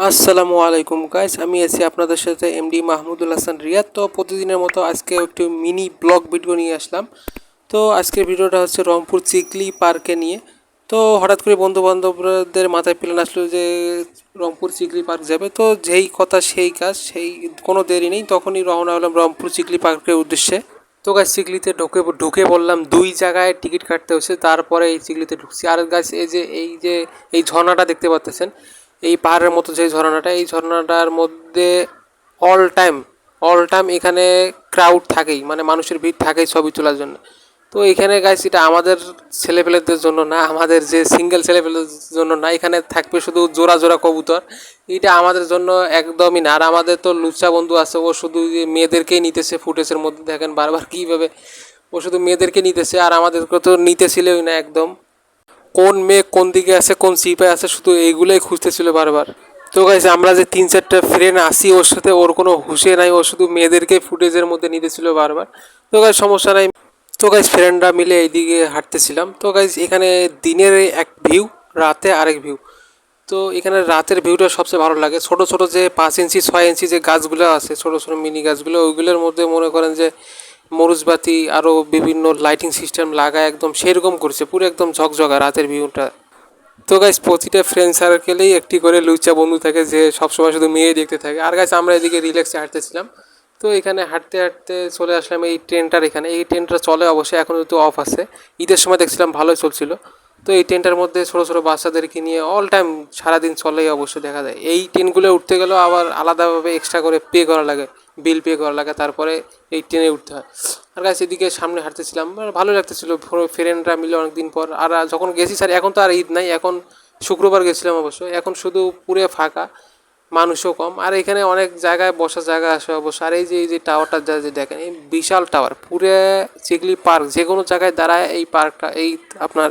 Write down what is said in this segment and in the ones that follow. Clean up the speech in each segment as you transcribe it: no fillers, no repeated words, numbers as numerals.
আসসালামু আলাইকুম গাইস, আমি আছি আপনাদের সাথে এমডি মাহমুদুল হাসান রিয়াদ। তো প্রতিদিনের মতো আজকে একটু মিনি ব্লগ ভিডিও নিয়ে আসলাম। তো আজকের ভিডিওটা হচ্ছে রংপুর চিকলি পার্কে নিয়ে। তো হঠাৎ করে বন্ধু বান্ধবদের মাথায় প্ল্যান আসলো যে রংপুর চিকলি পার্ক যাবে। তো যেই কথা সেই কাজ, সেই কোনো দেরি নেই, তখনই রওনা হলাম রংপুর চিকলি পার্কের উদ্দেশ্যে। তো গাছ চিকলিতে ঢুকে বললাম, দুই জায়গায় টিকিট কাটতে হচ্ছে, তারপরে এই চিকলিতে ঢুকছি। আর গাছ এই যে এই ঝর্ণাটা দেখতে পাচ্ছেন, এই পাহাড়ের মতো যে ঝর্ণাটা, এই ঝর্ণাটার মধ্যে অল টাইম অল টাইম এখানে ক্রাউড থাকেই, মানে মানুষের ভিড় থাকেই ছবি তোলার জন্য। তো এখানে গাইস এটা আমাদের ছেলেপেলেদের জন্য না, আমাদের যে সিঙ্গেল ছেলেপেলের জন্য না, এখানে থাকবে শুধু জোড়া জোড়া কবুতর। এটা আমাদের জন্য একদমই না। আর আমাদের তো লুচ্চা বন্ধু আছে, ও শুধু মেয়েদেরকেই নিতেছে ফুটেজের মধ্যে, দেখেন বারবার কীভাবে ও শুধু মেয়েদেরকে নিতেছে, আর আমাদেরকে তো নিতেছিলই না একদম। কোন মেয়ে কোন দিকে আছে, কোন সিপে আছে, শুধু এইগুলোই খুঁজতেছিল বারবার। তো গাইস আমরা যে 3-4টা ফ্রেন্ড আসি ওর সাথে, ওর কোনো হুঁশে নাই, ও শুধু মেয়েদেরকে ফুটেজের মধ্যে নিতেছিল বারবার। তো গাইস সমস্যা নাই। তো গাইস ফ্রেন্ডরা মিলে এইদিকে হাঁটতেছিলাম। তো গাইস এখানে দিনের এক ভিউ, রাতে আরেক ভিউ। তো এখানে রাতের ভিউটা সবচেয়ে ভালো লাগে। ছোট ছোট যে 5 ইঞ্চি 6 ইঞ্চি যে গাছগুলো আছে, ছোট ছোট মিনি গাছগুলো, ওইগুলোর মধ্যে মনে করেন যে মরুচবাতি আরও বিভিন্ন লাইটিং সিস্টেম লাগায় একদম সেরকম করছে, পুরো একদম ঝকঝকা রাতের ভিউটা। তো গাইস প্রতিটা ফ্রেন্ড সার্কেলেই একটি করে লুচ্চা বন্ধু থাকে যে সবসময় শুধু মেয়ে দেখতে থাকে। আর গাইস আমরা এদিকে রিল্যাক্সে হাঁটতেছিলাম। তো এখানে হাঁটতে হাঁটতে চলে আসলাম এই ট্রেনটার এখানে। এই ট্রেনটা চলে অবশ্যই, এখন যেহেতু অফ আছে। ঈদের সময় দেখছিলাম ভালোই চলছিল। তো এই ট্রেনটার মধ্যে ছোটো ছোটো বাচ্চাদেরকে নিয়ে অল টাইম সারাদিন চলেই অবশ্যই দেখা যায়। এই ট্রেনগুলো উঠতে গেলেও আবার আলাদাভাবে এক্সট্রা করে পে করা লাগে, বিল পে করা লাগে, তারপরে এই ট্রেনে উঠতে হয়। আর গাছ এদিকে সামনে হাঁটতেছিলাম, ভালো লাগতেছিল ফ্রেন্ডরা মিলে অনেকদিন পর। আর যখন গেছি স্যার, এখন তো আর ঈদ নাই, এখন শুক্রবার গেছিলাম অবশ্য, এখন শুধু পুরে ফাঁকা, মানুষও কম। আর এখানে অনেক জায়গায় বসার জায়গা আসে অবশ্য। আর এই যে টাওয়ারটা যা যে দেখেন, এই বিশাল টাওয়ার, পুরো চিকলি পার্ক যে কোনো জায়গায় দাঁড়ায় এই পার্কটা, এই আপনার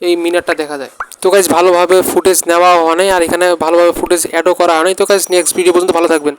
এই মিনারটা দেখা যায়। তো গাইজ ভালোভাবে ফুটেজ নেওয়া হয় নাই, আর এখানে ভালোভাবে ফুটেজ অ্যাডও করা হয় নাই। তো গাইজ নেক্সট ভিডিও পর্যন্ত ভালো থাকবেন।